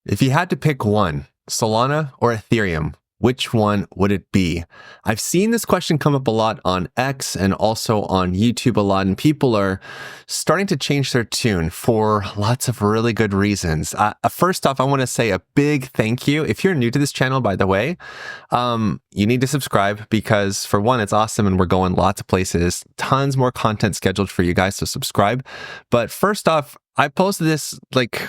If you had to pick one, Solana or Ethereum, which one would it be? I've seen this question come up a lot on X and also on YouTube a lot, and people are starting to change their tune for lots of really good reasons. First off, I want to say a big thank you. If you're new to this channel, by the way, you need to subscribe because for one, it's awesome and we're going lots of places. Tons more content scheduled for you guys, so subscribe. But first off, I posted this like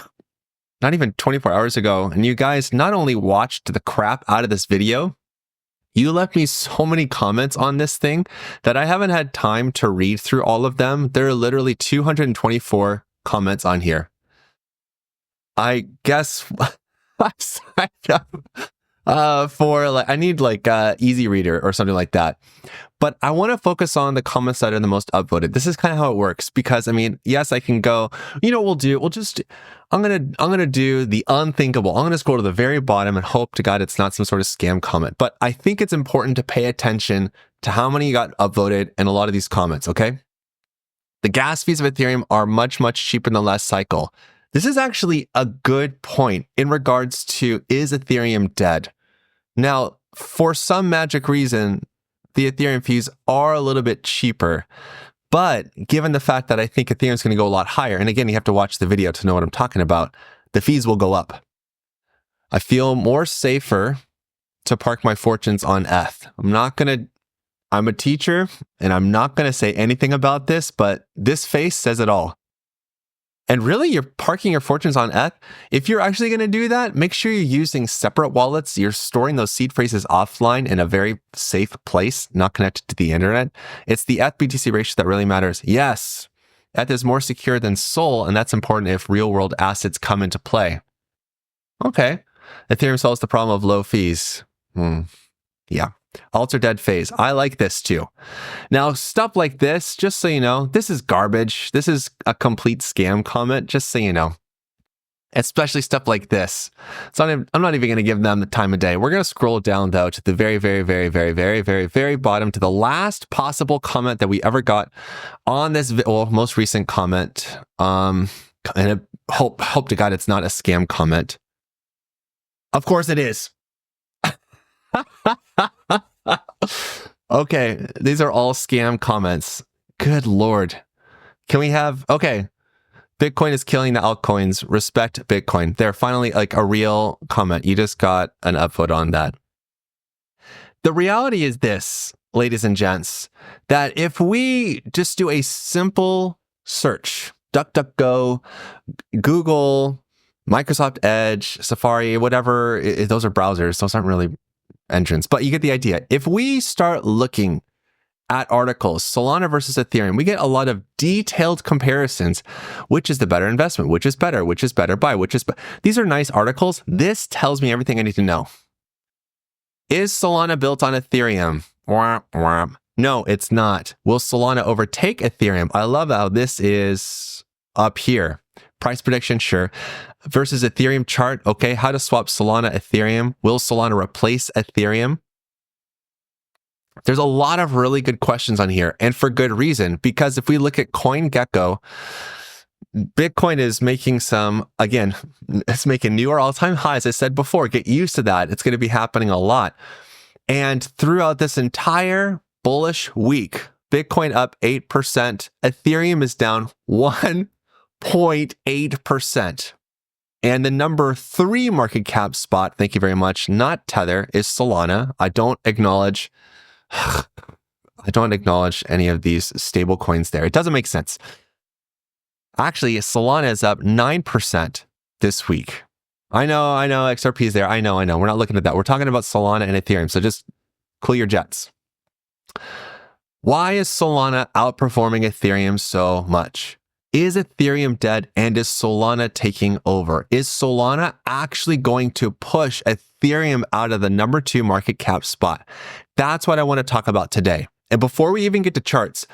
not even 24 hours ago, and you guys not only watched the crap out of this video, you left me so many comments on this thing that I haven't had time to read through all of them. There are literally 224 comments on here. I guess I signed up for like, I need like Easy Reader or something like that. But I want to focus on the comments that are the most upvoted. This is kind of how it works because I mean, yes, I can go, you know what we'll do? I'm going to do the unthinkable. I'm going to scroll to the very bottom and hope to God it's not some sort of scam comment. But I think it's important to pay attention to how many got upvoted in a lot of these comments, okay? The gas fees of Ethereum are much, much cheaper than last cycle. This is actually a good point in regards to, is Ethereum dead? Now, for some magic reason, the Ethereum fees are a little bit cheaper, but given the fact that I think Ethereum is going to go a lot higher, and again, you have to watch the video to know what I'm talking about, the fees will go up. I feel more safer to park my fortunes on ETH. I'm a teacher, and I'm not going to say anything about this, but this face says it all. And really, you're parking your fortunes on ETH. If you're actually going to do that, make sure you're using separate wallets. You're storing those seed phrases offline in a very safe place, not connected to the internet. It's the ETH-BTC ratio that really matters. Yes, ETH is more secure than Sol, and that's important if real-world assets come into play. Okay. Ethereum solves the problem of low fees. Yeah. Alts are dead phase. I like this too. Now, stuff like this, just so you know, this is garbage. This is a complete scam comment, just so you know. Especially stuff like this. So I'm not even going to give them the time of day. We're going to scroll down, though, to the very, very, very, very, very, very, very bottom, to the last possible comment that we ever got on this, most recent comment. And I hope to God it's not a scam comment. Of course it is. Okay, these are all scam comments. Good Lord. Can we have, okay, Bitcoin is killing the altcoins. Respect Bitcoin. They're finally like a real comment. You just got an upvote on that. The reality is this, ladies and gents, that if we just do a simple search, DuckDuckGo, Google, Microsoft Edge, Safari, whatever, those are browsers. Those aren't really engines, but you get the idea. If we start looking at articles, Solana versus Ethereum, we get a lot of detailed comparisons. Which is the better investment? Which is better? Which is better buy? These are nice articles. This tells me everything I need to know. Is Solana built on Ethereum? No, it's not. Will Solana overtake Ethereum? I love how this is up here. Price prediction, sure. Versus Ethereum chart, okay. How to swap Solana, Ethereum. Will Solana replace Ethereum? There's a lot of really good questions on here, and for good reason, because if we look at CoinGecko, Bitcoin is making it's making newer all-time highs. I said before, get used to that. It's going to be happening a lot. And throughout this entire bullish week, Bitcoin up 8%, Ethereum is down 1.8%. And the number 3 market cap spot, thank you very much, not Tether, is Solana. I don't acknowledge any of these stable coins there. It doesn't make sense. Actually, Solana is up 9% this week. I know, XRP is there. I know. We're not looking at that. We're talking about Solana and Ethereum. So just cool your jets. Why is Solana outperforming Ethereum so much? Is Ethereum dead and is Solana taking over? Is Solana actually going to push Ethereum out of the number 2 market cap spot? That's what I want to talk about today. And before we even get to charts,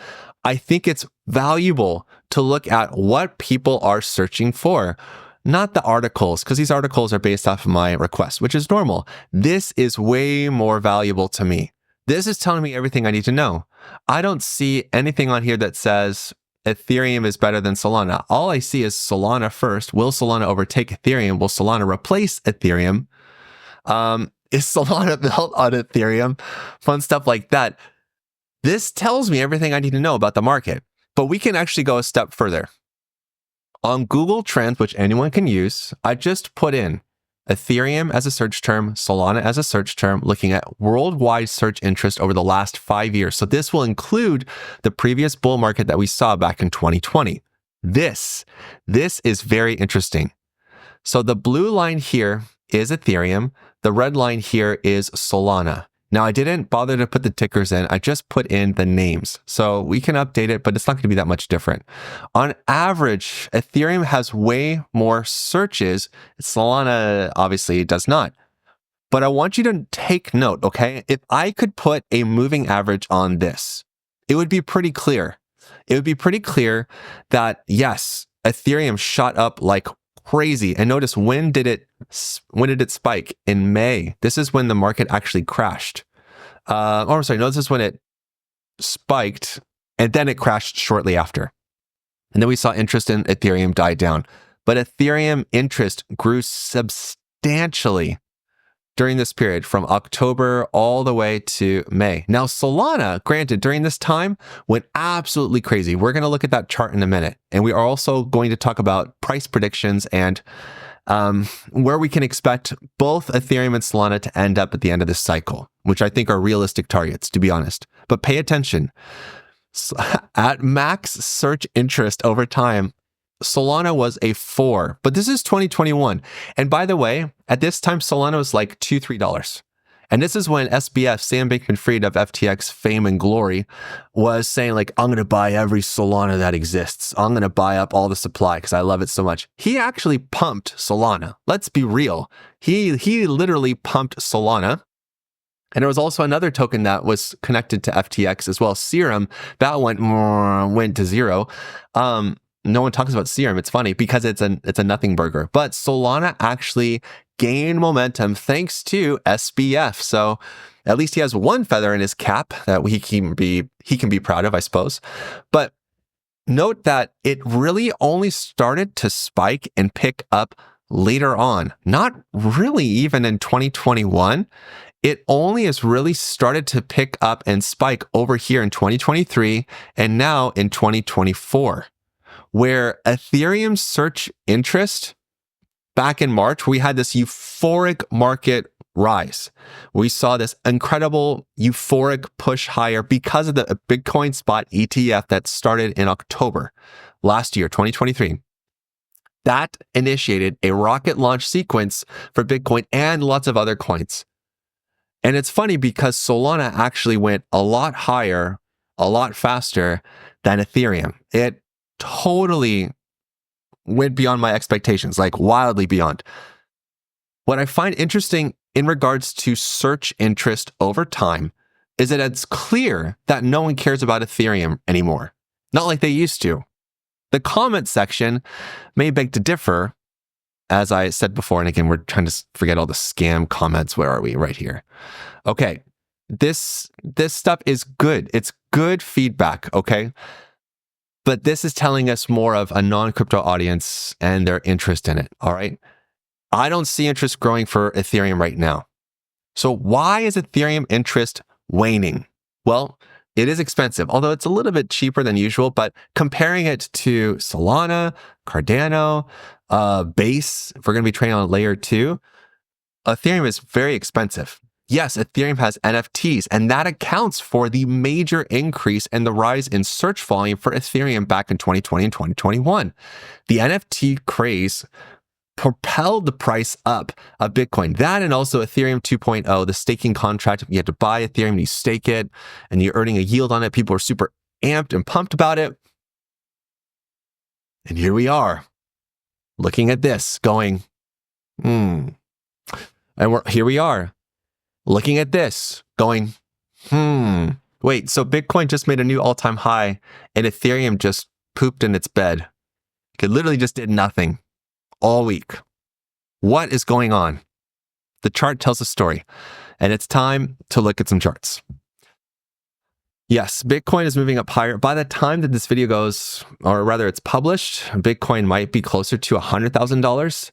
I think it's valuable to look at what people are searching for, not the articles, because these articles are based off of my request, which is normal. This is way more valuable to me. This is telling me everything I need to know. I don't see anything on here that says Ethereum is better than Solana. All I see is Solana first. Will Solana overtake Ethereum? Will Solana replace Ethereum? Is Solana built on Ethereum? Fun stuff like that. This tells me everything I need to know about the market. But we can actually go a step further. On Google Trends, which anyone can use, I just put in Ethereum as a search term, Solana as a search term, looking at worldwide search interest over the last 5 years. So this will include the previous bull market that we saw back in 2020. This is very interesting. So the blue line here is Ethereum. The red line here is Solana. Now, I didn't bother to put the tickers in. I just put in the names. So we can update it, but it's not going to be that much different. On average, Ethereum has way more searches. Solana obviously does not. But I want you to take note, okay? If I could put a moving average on this, it would be pretty clear. It would be pretty clear that, yes, Ethereum shot up like crazy. And notice, when did it spike? In May. This is when the market actually crashed. This is when it spiked and then it crashed shortly after. And then we saw interest in Ethereum die down. But Ethereum interest grew substantially during this period from October all the way to May. Now, Solana, granted, during this time went absolutely crazy. We're going to look at that chart in a minute. And we are also going to talk about price predictions and where we can expect both Ethereum and Solana to end up at the end of this cycle, which I think are realistic targets, to be honest. But pay attention. At max search interest over time, Solana was a 4, but this is 2021. And by the way, at this time, Solana was like $2, $3. And this is when SBF, Sam Bankman-Fried of FTX fame and glory, was saying like, I'm going to buy every Solana that exists. I'm going to buy up all the supply because I love it so much. He actually pumped Solana. Let's be real. He literally pumped Solana. And there was also another token that was connected to FTX as well, Serum. That went to zero. No one talks about Serum. It's funny because it's a nothing burger. But Solana actually gained momentum thanks to SBF. So at least he has one feather in his cap that he can be proud of, I suppose. But note that it really only started to spike and pick up later on. Not really even in 2021. It only has really started to pick up and spike over here in 2023 and now in 2024. Where Ethereum search interest back in March, we had this euphoric market rise. We saw this incredible euphoric push higher because of the Bitcoin spot ETF that started in October last year, 2023. That initiated a rocket launch sequence for Bitcoin and lots of other coins. And it's funny because Solana actually went a lot higher, a lot faster than Ethereum. It totally went beyond my expectations, like wildly beyond. What I find interesting in regards to search interest over time is that it's clear that no one cares about Ethereum anymore. Not like they used to. The comment section may beg to differ, as I said before, and again, we're trying to forget all the scam comments. Where are we? Right here. Okay. This stuff is good. It's good feedback, okay? But this is telling us more of a non-crypto audience and their interest in it, all right? I don't see interest growing for Ethereum right now. So why is Ethereum interest waning? Well, it is expensive, although it's a little bit cheaper than usual, but comparing it to Solana, Cardano, Base, if we're going to be trading on layer 2, Ethereum is very expensive. Yes, Ethereum has NFTs, and that accounts for the major increase and the rise in search volume for Ethereum back in 2020 and 2021. The NFT craze propelled the price up of Bitcoin. That and also Ethereum 2.0, the staking contract. You have to buy Ethereum, you stake it, and you're earning a yield on it. People are super amped and pumped about it. And here we are, looking at this, going, And here we are, looking at this, going, Wait, so Bitcoin just made a new all-time high and Ethereum just pooped in its bed. It literally just did nothing all week. What is going on? The chart tells a story, and it's time to look at some charts. Yes, Bitcoin is moving up higher. By the time that this video goes, or rather it's published, Bitcoin might be closer to $100,000.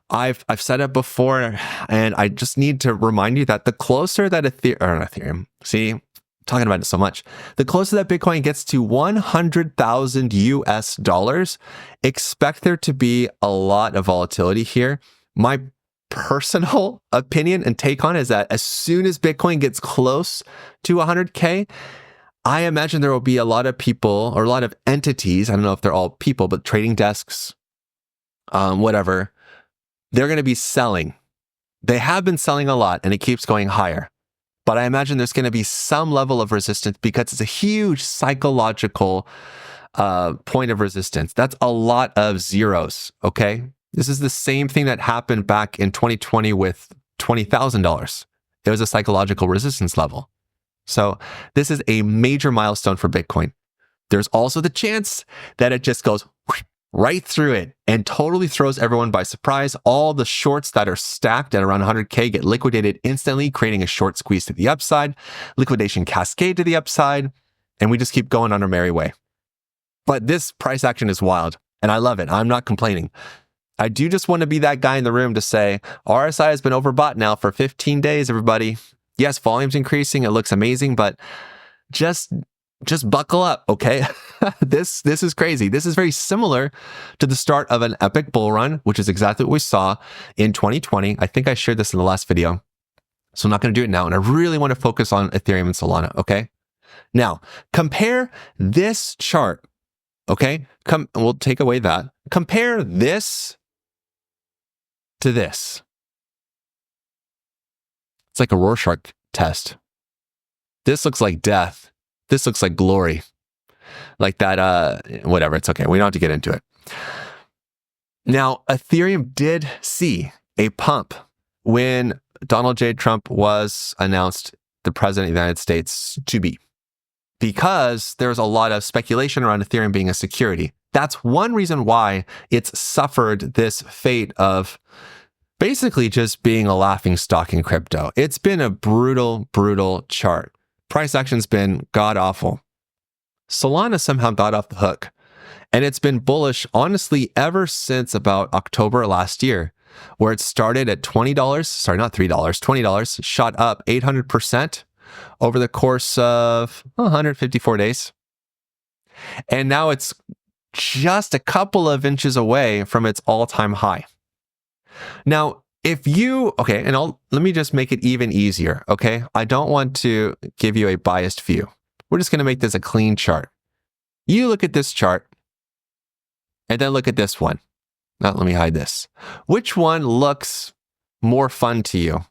I've said it before, and I just need to remind you that the closer that Ethereum, see, talking about it so much, the closer that Bitcoin gets to 100,000 US dollars, expect there to be a lot of volatility here. My personal opinion and take on it is that as soon as Bitcoin gets close to 100K, I imagine there will be a lot of people or a lot of entities, I don't know if they're all people, but trading desks, whatever, they're going to be selling. They have been selling a lot and it keeps going higher. But I imagine there's going to be some level of resistance because it's a huge psychological point of resistance. That's a lot of zeros, okay? This is the same thing that happened back in 2020 with $20,000. It was a psychological resistance level. So this is a major milestone for Bitcoin. There's also the chance that it just goes right through it and totally throws everyone by surprise. All the shorts that are stacked at around 100K get liquidated instantly, creating a short squeeze to the upside, liquidation cascade to the upside, and we just keep going on our merry way. But this price action is wild, and I love it. I'm not complaining. I do just want to be that guy in the room to say, RSI has been overbought now for 15 days, everybody. Yes, volume's increasing. It looks amazing, but just buckle up, okay? This is crazy. This is very similar to the start of an epic bull run, which is exactly what we saw in 2020. I think I shared this in the last video, so I'm not going to do it now. And I really want to focus on Ethereum and Solana, okay? Now, compare this chart, okay? We'll take away that. Compare this to this. It's like a Rorschach test. This looks like death. This looks like glory. Like that, whatever, it's okay. We don't have to get into it. Now, Ethereum did see a pump when Donald J. Trump was announced the president of the United States to be, because there's a lot of speculation around Ethereum being a security. That's one reason why it's suffered this fate of basically just being a laughing stock in crypto. It's been a brutal, brutal chart. Price action's been god-awful. Solana somehow got off the hook, and it's been bullish, honestly, ever since about October last year, where it started at $20, sorry, not $3, $20, shot up 800% over the course of 154 days. And now it's just a couple of inches away from its all-time high. Now, let me just make it even easier, okay? I don't want to give you a biased view. We're just going to make this a clean chart. You look at this chart, and then look at this one. Now, let me hide this. Which one looks more fun to you?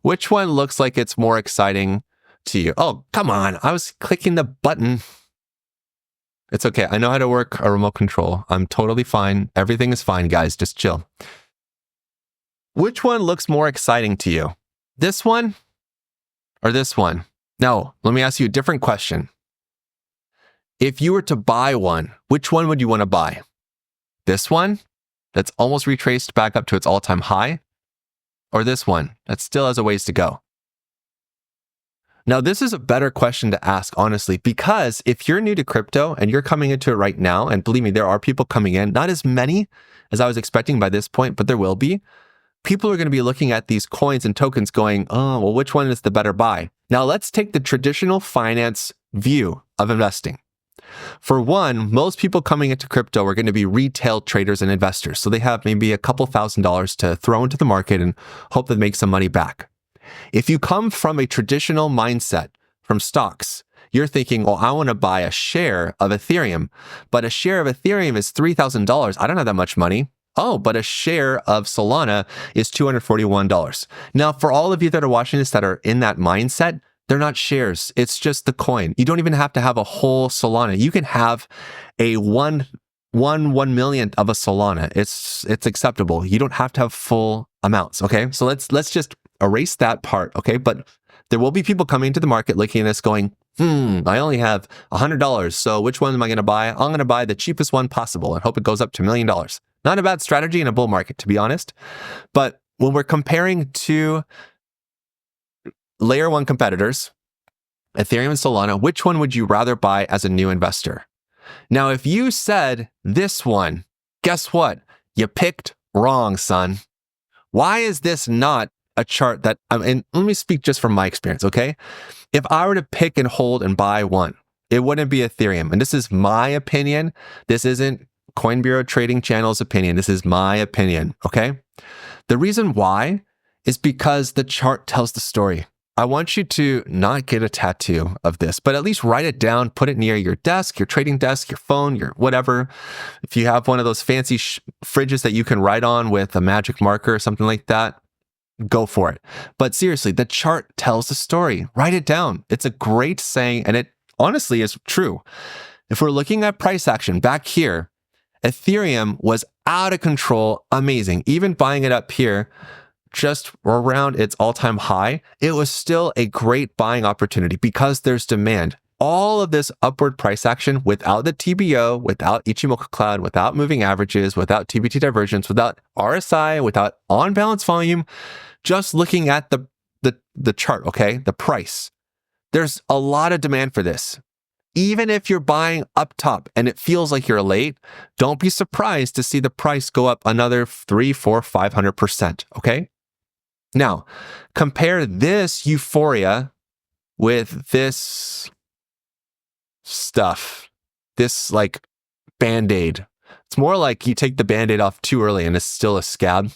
Which one looks like it's more exciting to you? Oh, come on. I was clicking the button. It's okay. I know how to work a remote control. I'm totally fine. Everything is fine, guys. Just chill. Which one looks more exciting to you? This one or this one? No, let me ask you a different question. If you were to buy one, which one would you want to buy? This one that's almost retraced back up to its all-time high? Or this one that still has a ways to go? Now, this is a better question to ask, honestly, because if you're new to crypto and you're coming into it right now, and believe me, there are people coming in, not as many as I was expecting by this point, but there will be. People are going to be looking at these coins and tokens going, oh, well, which one is the better buy? Now, let's take the traditional finance view of investing. For one, most people coming into crypto are going to be retail traders and investors. So they have maybe a couple $1,000s to throw into the market and hope they make some money back. If you come from a traditional mindset from stocks, you're thinking, well, I want to buy a share of Ethereum, but a share of Ethereum is $3,000. I don't have that much money. Oh, but a share of Solana is $241. Now, for all of you that are watching this that are in that mindset, they're not shares. It's just the coin. You don't even have to have a whole Solana. You can have a one millionth of a Solana. It's acceptable. You don't have to have full amounts. Okay, so let's just erase that part. Okay, but there will be people coming into the market looking at this going, I only have $100. So which one am I going to buy? I'm going to buy the cheapest one possible and hope it goes up to $1 million. Not a bad strategy in a bull market, to be honest. But when we're comparing to layer one competitors, Ethereum and Solana, which one would you rather buy as a new investor? Now, if you said this one, guess what? You picked wrong, son. Why is this not a chart that, and let me speak just from my experience, okay? If I were to pick and hold and buy one, it wouldn't be Ethereum. And this is my opinion. This isn't Coin Bureau Trading Channel's opinion. This is my opinion, okay? The reason why is because the chart tells the story. I want you to not get a tattoo of this, but at least write it down, put it near your desk, your trading desk, your phone, your whatever. If you have one of those fancy fridges that you can write on with a magic marker or something like that, go for it. But seriously, the chart tells the story. Write it down. It's a great saying, and it honestly is true. If we're looking at price action back here, Ethereum was out of control, amazing. Even buying it up here, just around its all-time high, it was still a great buying opportunity because there's demand. All of this upward price action without the TBO, without Ichimoku Cloud, without moving averages, without TBT divergence, without RSI, without on-balance volume, just looking at the chart, okay, the price. There's a lot of demand for this. Even if you're buying up top and it feels like you're late, don't be surprised to see the price go up another 300, 400, 500%, okay? Now, compare this euphoria with this stuff, this like Band-Aid. It's more like you take the Band-Aid off too early and it's still a scab.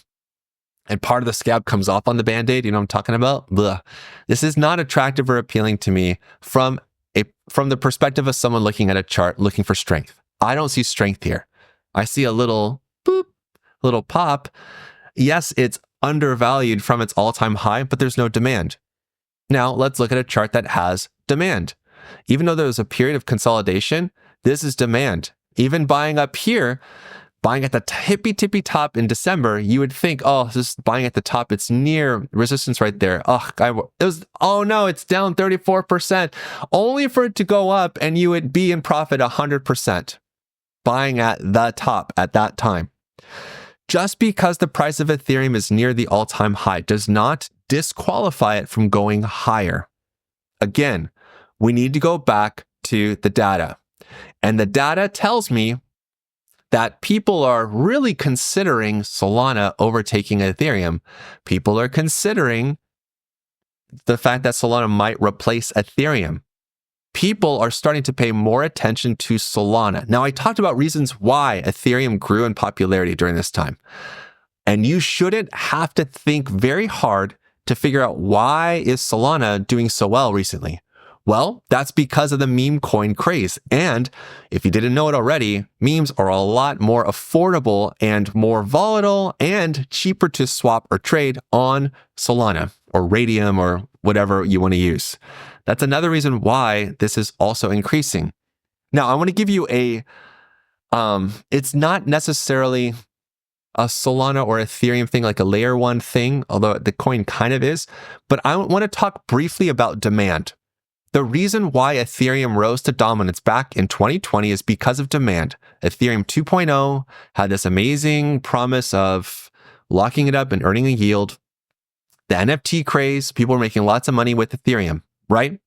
And part of the scab comes off on the Band-Aid. You know what I'm talking about? Blah. This is not attractive or appealing to me from the perspective of someone looking at a chart, looking for strength. I don't see strength here. I see a little boop, little pop. Yes, it's undervalued from its all-time high, but there's no demand. Now, let's look at a chart that has demand. Even though there was a period of consolidation, this is demand. Even buying up here, buying at the tippy top in December, you would think, oh, this is buying at the top. It's near resistance right there. Oh no, it's down 34%, only for it to go up and you would be in profit 100%, buying at the top at that time. Just because the price of Ethereum is near the all-time high does not disqualify it from going higher. Again, we need to go back to the data. And the data tells me that people are really considering Solana overtaking Ethereum. People are considering the fact that Solana might replace Ethereum. People are starting to pay more attention to Solana. Now, I talked about reasons why Ethereum grew in popularity during this time. And you shouldn't have to think very hard to figure out why is Solana doing so well recently. Well, that's because of the meme coin craze. And if you didn't know it already, memes are a lot more affordable and more volatile and cheaper to swap or trade on Solana or Radium or whatever you want to use. That's another reason why this is also increasing. Now, I want to give you it's not necessarily a Solana or Ethereum thing, like a layer one thing, although the coin kind of is, but I want to talk briefly about demand. The reason why Ethereum rose to dominance back in 2020 is because of demand. Ethereum 2.0 had this amazing promise of locking it up and earning a yield. The NFT craze, people were making lots of money with Ethereum, right?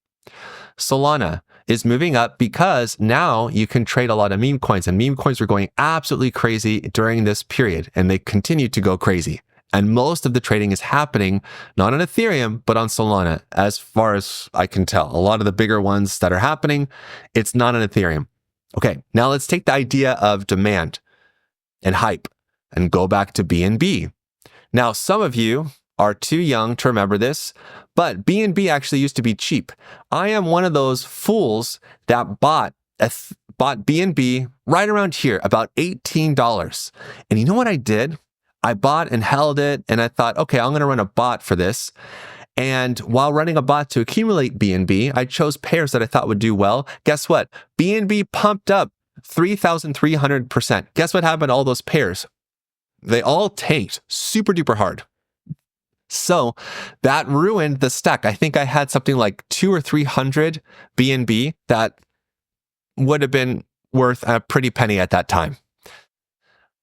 Solana is moving up because now you can trade a lot of meme coins, and meme coins were going absolutely crazy during this period, and they continue to go crazy. And most of the trading is happening not on Ethereum, but on Solana, as far as I can tell. A lot of the bigger ones that are happening, it's not on Ethereum. Okay, now let's take the idea of demand and hype and go back to BNB. Now, some of you are too young to remember this, but BNB actually used to be cheap. I am one of those fools that bought BNB right around here, about $18. And you know what I did? I bought and held it, and I thought, okay, I'm going to run a bot for this. And while running a bot to accumulate BNB, I chose pairs that I thought would do well. Guess what? BNB pumped up 3,300%. Guess what happened to all those pairs? They all tanked super duper hard. So that ruined the stack. I think I had something like 200 or 300 BNB that would have been worth a pretty penny at that time.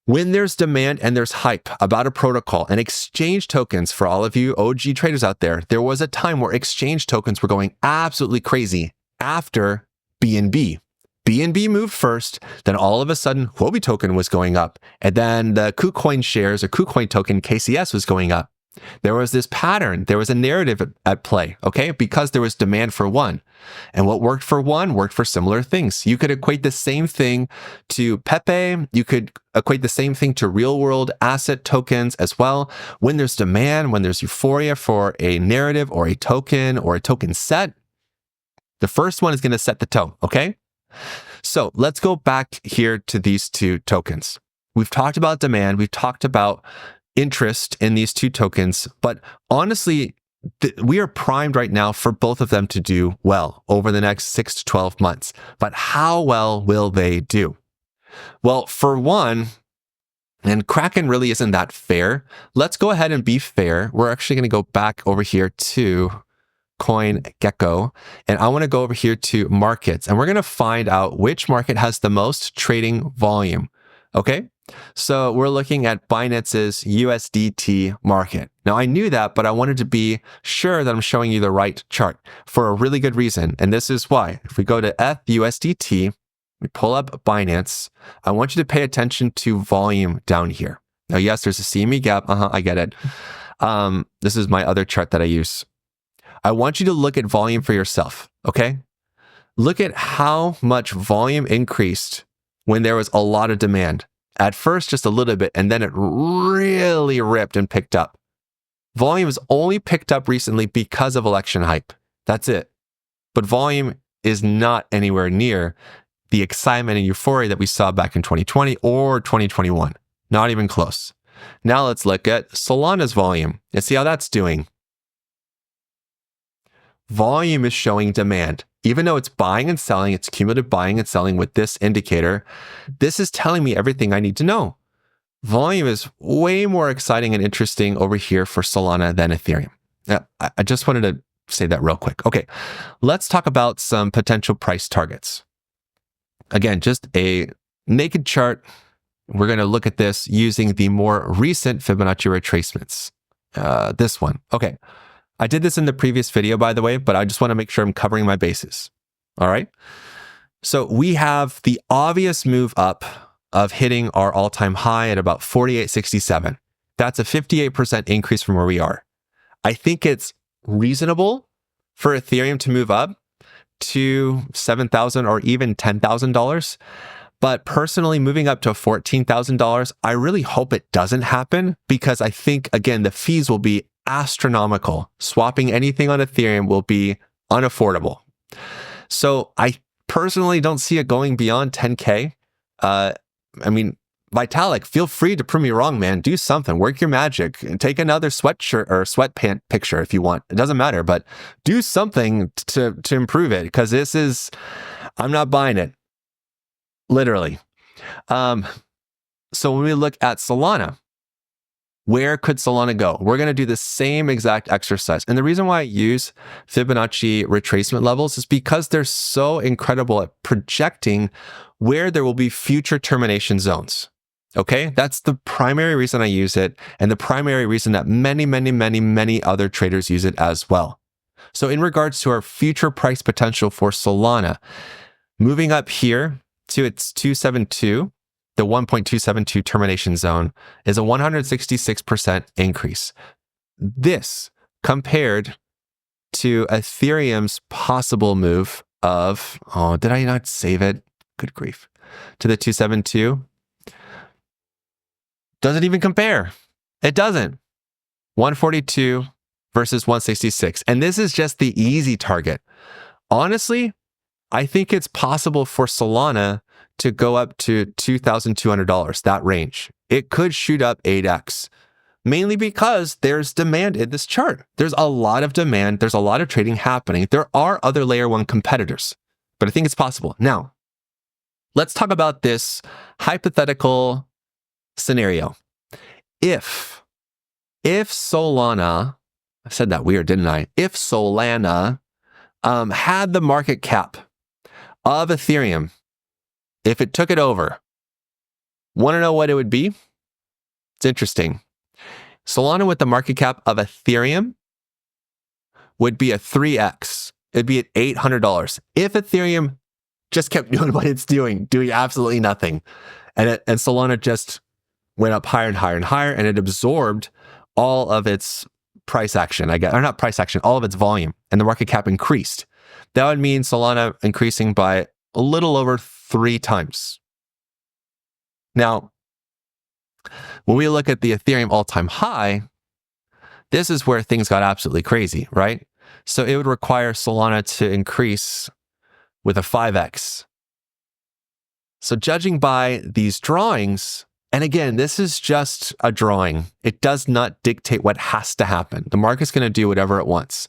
When there's demand and there's hype about a protocol and exchange tokens, for all of you OG traders out there was a time where exchange tokens were going absolutely crazy after BNB. BNB moved first, then all of a sudden Huobi token was going up, and then the KuCoin shares or KuCoin token KCS was going up. There was this pattern, there was a narrative at play, okay? Because there was demand for one. And what worked for one worked for similar things. You could equate the same thing to Pepe. You could equate the same thing to real world asset tokens as well. When there's demand, when there's euphoria for a narrative or a token set, the first one is going to set the tone, okay? So let's go back here to these two tokens. We've talked about demand. We've talked about interest in these two tokens, but honestly, we are primed right now for both of them to do well over the next 6 to 12 months. But how well will they do? Well, for one, and Kraken really isn't that fair. Let's go ahead and be fair. We're actually going to go back over here to CoinGecko, and I want to go over here to markets, and we're going to find out which market has the most trading volume. Okay? So we're looking at Binance's USDT market. Now I knew that, but I wanted to be sure that I'm showing you the right chart for a really good reason. And this is why. If we go to USDT, we pull up Binance, I want you to pay attention to volume down here. Now, yes, there's a CME gap. I get it. This is my other chart that I use. I want you to look at volume for yourself, okay? Look at how much volume increased when there was a lot of demand. At first, just a little bit, and then it really ripped and picked up. Volume has only picked up recently because of election hype. That's it. But volume is not anywhere near the excitement and euphoria that we saw back in 2020 or 2021. Not even close. Now let's look at Solana's volume and see how that's doing. Volume is showing demand. Even though it's buying and selling, it's cumulative buying and selling with this indicator, this is telling me everything I need to know. Volume is way more exciting and interesting over here for Solana than Ethereum. Yeah, I just wanted to say that real quick. Okay, let's talk about some potential price targets. Again, just a naked chart. We're going to look at this using the more recent Fibonacci retracements. This one. Okay. I did this in the previous video, by the way, but I just want to make sure I'm covering my bases. All right. So we have the obvious move up of hitting our all-time high at about 48.67. That's a 58% increase from where we are. I think it's reasonable for Ethereum to move up to $7,000 or even $10,000. But personally, moving up to $14,000, I really hope it doesn't happen because I think, again, the fees will be astronomical. Swapping anything on Ethereum will be unaffordable. So I personally don't see it going beyond 10K. I mean, Vitalik, feel free to prove me wrong, man. Do something. Work your magic. Take another sweatshirt or sweatpant picture if you want. It doesn't matter, but do something to improve it because I'm not buying it. Literally. So when we look at Solana, where could Solana go? We're going to do the same exact exercise. And the reason why I use Fibonacci retracement levels is because they're so incredible at projecting where there will be future termination zones. Okay? That's the primary reason I use it and the primary reason that many other traders use it as well. So in regards to our future price potential for Solana, moving up here to its 272, the 1.272 termination zone is a 166% increase. This compared to Ethereum's possible move of, did I not save it? Good grief. To the 272. Doesn't even compare. It doesn't. 142 versus 166. And this is just the easy target. Honestly, I think it's possible for Solana to go up to $2,200, that range. It could shoot up 8x, mainly because there's demand in this chart. There's a lot of demand. There's a lot of trading happening. There are other layer one competitors, but I think it's possible. Now, let's talk about this hypothetical scenario. If Solana, I said that weird, didn't I? If Solana had the market cap of Ethereum, if it took it over, Want to know what it would be? It's interesting. Solana with the market cap of Ethereum would be a 3x. It'd be at $800 if Ethereum just kept doing what it's doing absolutely nothing. And Solana just went up higher and higher and higher, and it absorbed all of its price action, I guess, or not price action, all of its volume, and the market cap increased. That would mean Solana increasing by a little over 3 times. Now, when we look at the Ethereum all-time high, this is where things got absolutely crazy, right? So it would require Solana to increase with a 5x. So judging by these drawings, and again, this is just a drawing. It does not dictate what has to happen. The market's going to do whatever it wants.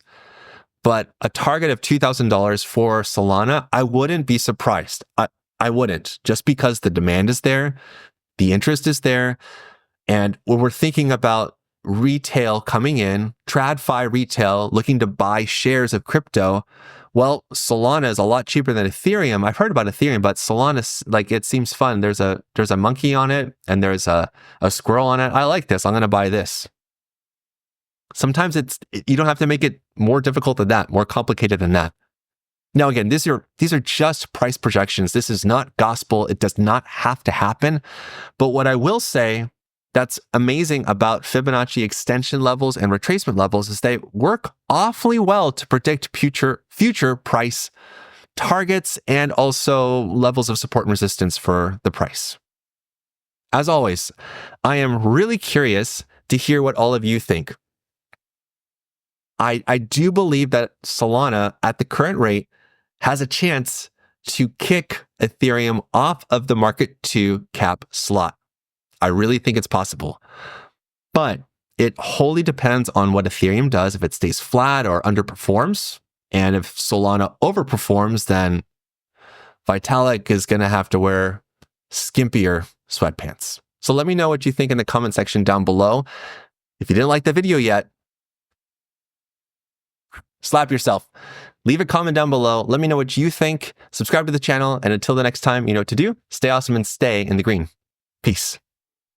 But a target of $2,000 for Solana, I wouldn't be surprised. I wouldn't, just because the demand is there, the interest is there. And when we're thinking about retail coming in, TradFi retail looking to buy shares of crypto, well, Solana is a lot cheaper than Ethereum. I've heard about Ethereum, but Solana, like, it seems fun. There's a monkey on it, and there's a squirrel on it. I like this. I'm going to buy this. Sometimes you don't have to make it more difficult than that, more complicated than that. Now, again, these are just price projections. This is not gospel. It does not have to happen. But what I will say that's amazing about Fibonacci extension levels and retracement levels is they work awfully well to predict future price targets and also levels of support and resistance for the price. As always, I am really curious to hear what all of you think. I do believe that Solana at the current rate has a chance to kick Ethereum off of the market to cap slot. I really think it's possible. But it wholly depends on what Ethereum does. If it stays flat or underperforms, and if Solana overperforms, then Vitalik is going to have to wear skimpier sweatpants. So let me know what you think in the comment section down below. If you didn't like the video yet, slap yourself. Leave a comment down below. Let me know what you think. Subscribe to the channel. And until the next time, you know what to do. Stay awesome and stay in the green. Peace.